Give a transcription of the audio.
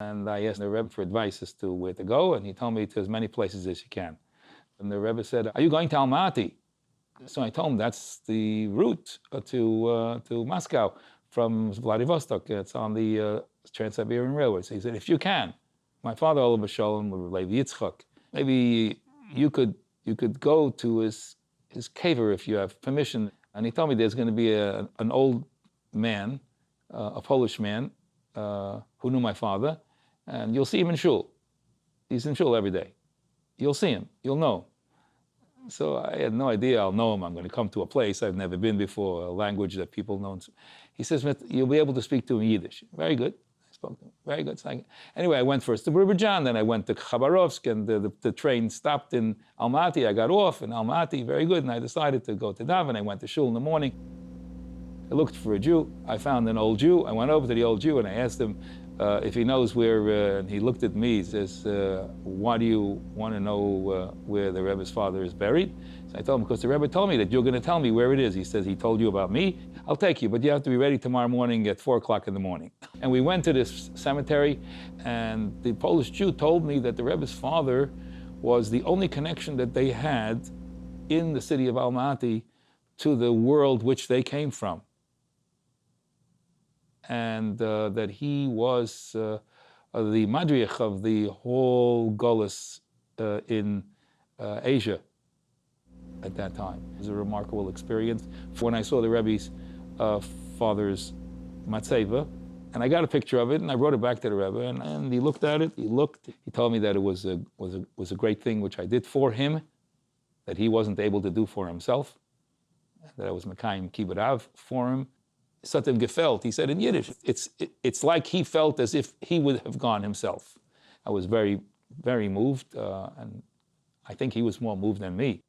And I asked the Rebbe for advice as to where to go, and he told me to as many places as you can. And the Rebbe said, "Are you going to Almaty?" So I told him that's the route to Moscow from Vladivostok. It's on the Trans-Siberian Railway. So he said, "If you can, my father, Olav Shalom, Levi Yitzchak, maybe you could go to his caver if you have permission." And he told me there's going to be an old man, a Polish man, who knew my father, and you'll see him in shul. He's in shul every day. You'll see him. You'll know. So I had no idea I'll know him. I'm going to come to a place I've never been before, a language that people know. He says, "You'll be able to speak to him in Yiddish." Very good. I spoke to him. Very good. So anyway, I went first to Briberjan, then I went to Khabarovsk, and the train stopped in Almaty. I got off in Almaty. Very good. And I decided to go to Daven. I went to shul in the morning. I looked for a Jew. I found an old Jew. I went over to the old Jew and I asked him if he knows where, and he looked at me. He says, "Why do you want to know where the Rebbe's father is buried?" So I told him, "Because the Rebbe told me that you're going to tell me where it is." He says, "He told you about me? I'll take you, but you have to be ready tomorrow morning at 4 o'clock in the morning." And we went to this cemetery, and the Polish Jew told me that the Rebbe's father was the only connection that they had in the city of Almaty to the world which they came from. And that he was the madriach of the whole Golis in Asia at that time. It was a remarkable experience. When I saw the Rebbe's father's matzeva, and I got a picture of it, and I brought it back to the Rebbe, and he looked at it. He told me that it was a great thing which I did for him, that he wasn't able to do for himself, that I was Mekayim Kibbut Av for him. Satem gefelt, he said in Yiddish. It's like he felt as if he would have gone himself. I was very, very moved, and I think he was more moved than me.